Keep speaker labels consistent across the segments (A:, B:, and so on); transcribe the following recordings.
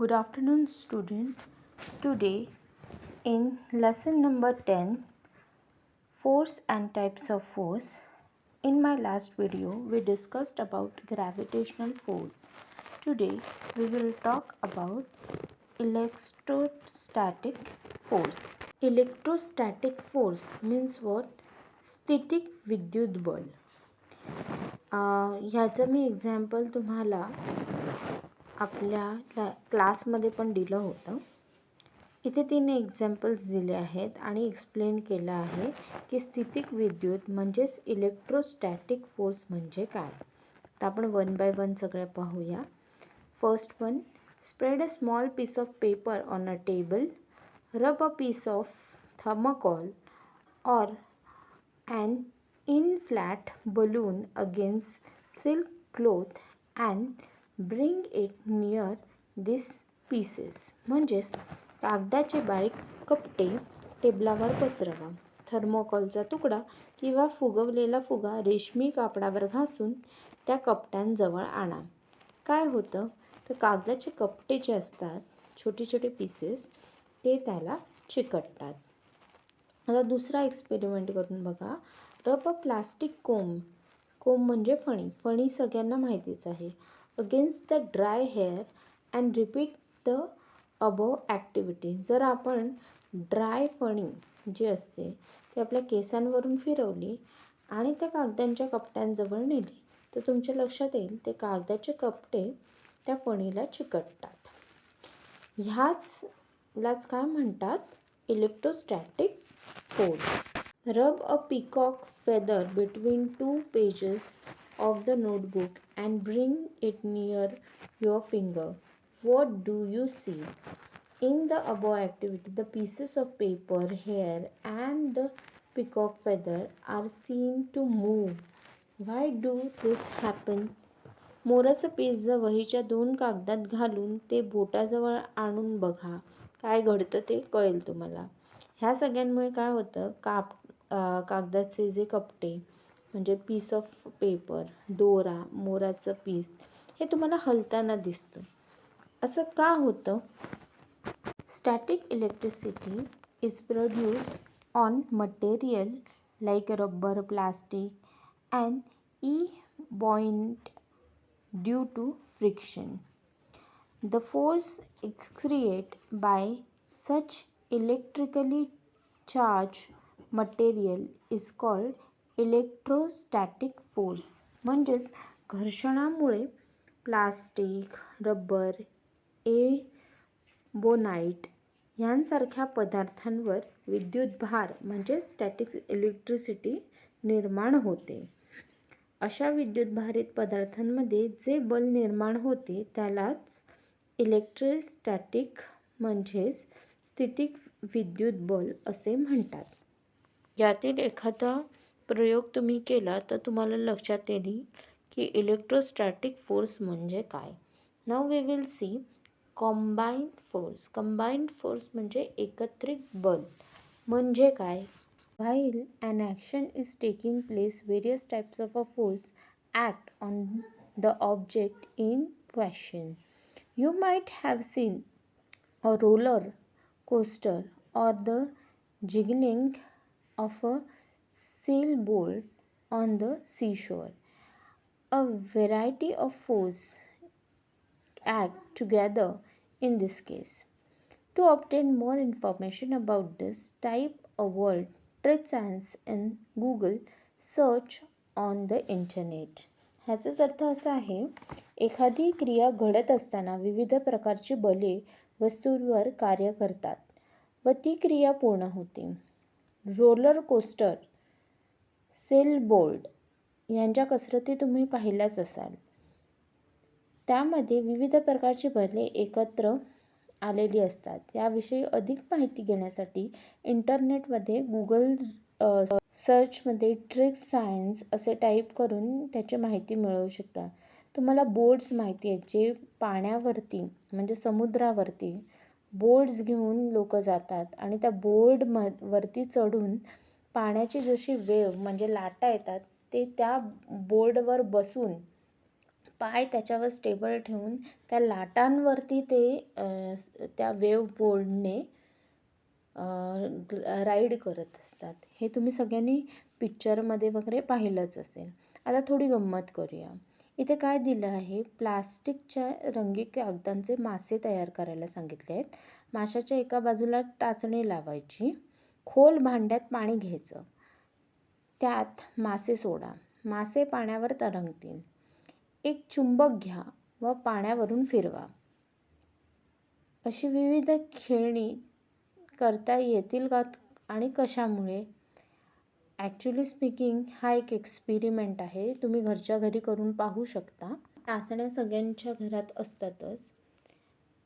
A: Good afternoon, student. Today, in lesson number 10, Force and Types of Force, in my last video, we discussed about gravitational force. Today, we will talk about electrostatic force. Electrostatic force means what? स्थितिक विद्युत बल. ह्याचं मी example तुम्हाला आपल्या क्लासमध्ये पण दिलं होतं. इथे 3 एक्झाम्पल्स दिले आहेत आणि एक्सप्लेन केलं आहे की स्थितिक विद्युत म्हणजेच इलेक्ट्रोस्टॅटिक फोर्स म्हणजे काय. तर आपण वन बाय वन सगळे पाहूया. First one, spread a small piece of paper on a table, rub a piece of thermocol or an inflat balloon against silk cloth and bring it near these pieces. म्हणजेच कागदाचे बारीक कपटे टेबलावर पसरवा. थर्मोकॉलचा तुकडा किंवा फुगवलेला फुगा रेशमी कापडावर घासून त्या कपट्यांजवळ आणा. काय होतं तर कागदाचे कपटे जे असतात छोटे छोटे पीसेस ते त्याला चिकटतात. आता दुसरा एक्सपेरिमेंट करून बघा. रब अ प्लास्टिक कोंब म्हणजे फणी सगळ्यांना माहितीच आहे. Against the dry hair and repeat the above activity. जर आपण ड्राय फणी जी असते ती आपल्या केसांवरून फिरवली आणि त्या कागदांच्या कपट्यांजवळ नेली तर तुमच्या लक्षात येईल ते कागदाचे कपटे त्या फणीला चिकटतात. ह्यालाच काय म्हणतात? Electrostatic force. Rub a peacock feather between 2 pages of the notebook and bring it near your finger. What do you see? In the above activity, the pieces of paper, hair, and the peacock feather are seen to move. Why do this happen? मोराचं piece जर वहीच्या 2 कागदात घालून ते बोटाजवळ आणून बघा. काय घडतं ते कळेल तुम्हाला. ह्या सगळ्यांमुळे काय होतं, कागदाचे जे कपटे म्हणजे पीस ऑफ पेपर, दोरा, मोराचं पीस हे तुम्हाला हलताना दिसतं. असं का होतं? Static electricity is produce on material like rubber, plastic and ebonite due to friction. The force created by such electrically charged material is called electrostatic force. म्हणजेच घर्षणामुळे प्लास्टिक, रबर, एबोनाइट यांसारख्या पदार्थांवर विद्युत भार म्हणजे स्टॅटिक इलेक्ट्रिसिटी निर्माण होते. अशा विद्युतभारित पदार्थांमध्ये जे बल निर्माण होते त्यालाच इलेक्ट्रोस्टॅटिक म्हणजेच स्थितिक विद्युत बल असे म्हणतात. यातील एखादा प्रयोग तुम्ही केला तर तुम्हाला लक्षात येईल की इलेक्ट्रोस्टॅटिक फोर्स म्हणजे काय. Now we will see combined force. Combined force म्हणजे एकत्रित बल म्हणजे काय. While an action is taking place, various types of a force act on the object in question. You might have seen a roller coaster or the jiggling of a sailboat on the seashore. A variety of force act together in this case. To obtain more information about this, type a word trig science in Google search on the internet. ह्याचाच अर्थ असा आहे, एखादी क्रिया घडत असताना विविध प्रकारची बले वस्तूंवर कार्य करतात व ती क्रिया पूर्ण होते. रोलर कोस्टर, सेलबोट यांच्या कसरती तुम्ही पाहिल्याच असाल. त्यामध्ये विविध प्रकारची बले एकत्र आलेली असतात. याविषयी अधिक माहिती घेण्यासाठी इंटरनेटमध्ये गुगल सर्चमध्ये ट्रिग सायन्स असे टाईप करून त्याची माहिती मिळवू शकता. तुम्हाला बोट्स माहिती आहेत जे पाण्यावरती म्हणजे समुद्रावरती बोट्स घेऊन लोक जातात आणि त्या बोर्डवरती चढून पाण्याची जशी वेव्ह म्हणजे लाटा येतात ते त्या बोर्डवर बसून पाय त्याच्यावर स्टेबल ठेवून त्या लाटांवरती ते त्या वेव्ह बोर्डने राईड करत असतात. हे तुम्ही सगळ्यांनी पिक्चरमध्ये वगैरे पाहिलंच असेल. आता थोडी गंमत करूया. इथे काय दिलं आहे, प्लास्टिकच्या रंगीत कागदांचे मासे तयार करायला सांगितले आहेत. माशाच्या एका बाजूला टाचणी लावायची, खोल भांड्यात पाणी घ्यायचं, त्यात मासे सोडा, मासे पाण्यावर तरंगतील. एक चुंबक घ्या व पाण्यावरून फिरवा. अशी विविध खेळणी करता येतील का आणि कशामुळे? ॲक्च्युली स्पीकिंग हा एक एक्सपेरिमेंट आहे, तुम्ही घरच्या घरी करून पाहू शकता. टाचण्या सगळ्यांच्या घरात असतातच.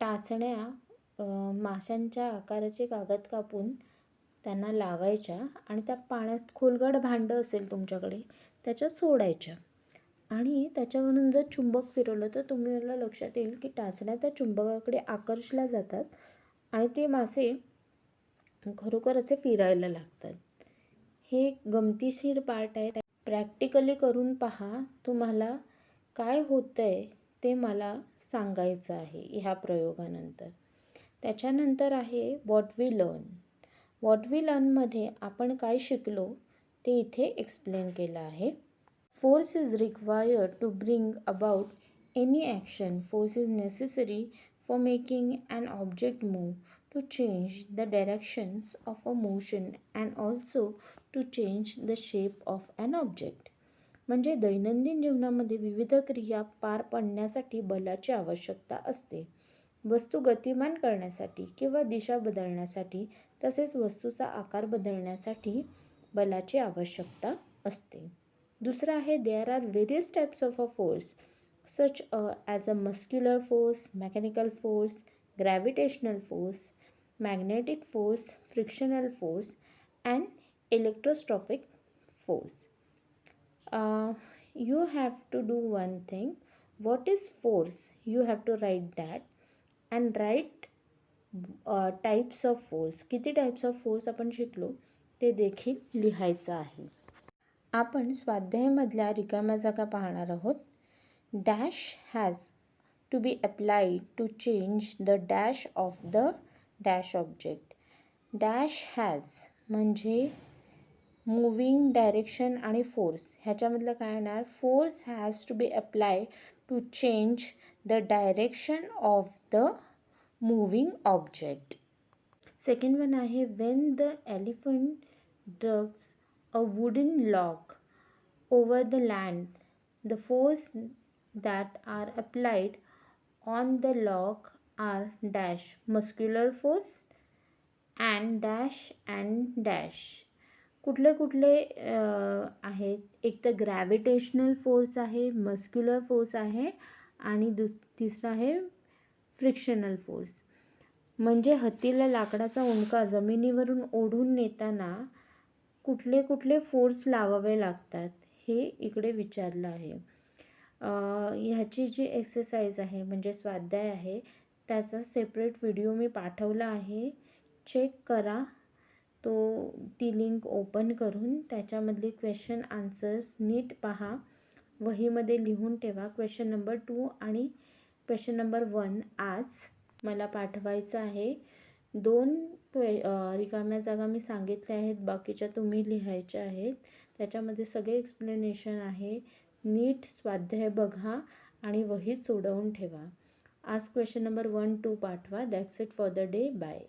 A: टाचण्या माशांच्या आकाराचे कागद कापून त्यांना लावायच्या आणि त्या पाण्यात खोलगट भांडं असेल तुमच्याकडे त्याच्यात सोडायच्या आणि त्याच्यावरून जर चुंबक फिरवलं तर तुम्हाला लक्षात येईल की टाचण्या त्या चुंबकाकडे आकर्षल्या जातात आणि ते मासे खरोखर असे फिरायला लागतात. हे एक गमतीशीर पार्ट आहे. प्रॅक्टिकली करून पहा, तुम्हाला काय होतंय ते मला सांगायचं आहे ह्या प्रयोगानंतर. त्याच्यानंतर आहे what we learn. What we लर्नमध्ये आपण काय शिकलो ते इथे एक्सप्लेन केलं आहे. Force is required to bring about any action. Force is necessary for making an object move, to change the directions of a motion and also to change the shape of an object. म्हणजे दैनंदिन जीवनामध्ये विविध क्रिया पार पाडण्यासाठी बलाची आवश्यकता असते. वस्तू गतिमान करण्यासाठी किंवा दिशा बदलण्यासाठी तसेच वस्तूचा आकार बदलण्यासाठी बलाची आवश्यकता असते. दुसरं आहे there are various types of a force such as a muscular force, mechanical force, gravitational force, magnetic force, frictional force and electrostatic force. You have to do one thing. What is force? You have to write that and write types of force. किती types of force आपण शिकलो ते देखील लिहायचं आहे. आपण स्वाध्यायामधल्या रिकाम्या जागा पाहणार आहोत. Dash has to be applied to change the dash of the dash object. Dash has म्हणजे moving direction आणि force ह्याच्यामधलं काय येणार, force has to be applied to change the direction of the moving object. Second one आहे when the elephant drags a wooden log over the land, the force that are applied on the log are dash muscular force and dash. कुठले कुठले आहेत, एक तर gravitational force आहे, muscular force आहे आणि तिसरा आहे फ्रिक्शनल फोर्स. म्हणजे हत्तीला लाकडाचा उंडका जमिनीवरून ओढून नेताना कुठले कुठले फोर्स लावावे लागतात हे इकडे विचारलं आहे. ह्याची जी एक्सरसाइज आहे म्हणजे स्वाध्याय आहे त्याचा सेपरेट व्हिडिओ मी पाठवला आहे, चेक करा तो. ती लिंक ओपन करून त्याच्यामधली क्वेश्चन आन्सर्स नीट पहा, वहीमध्ये लिहून ठेवा. क्वेश्चन नंबर 2 आणि क्वेश्चन नंबर 1 आज मला पाठवायचं आहे. 2 रिकाम्या जागा मी सांगितल्या आहेत, बाकीच्या तुम्ही लिहायच्या आहेत. त्याच्यामध्ये सगळे एक्सप्लेनेशन आहे. नीट स्वाध्याय बघा आणि वहीत सोडवून ठेवा. आज क्वेश्चन नंबर 1, 2 पाठवा. That's it for the day. Bye.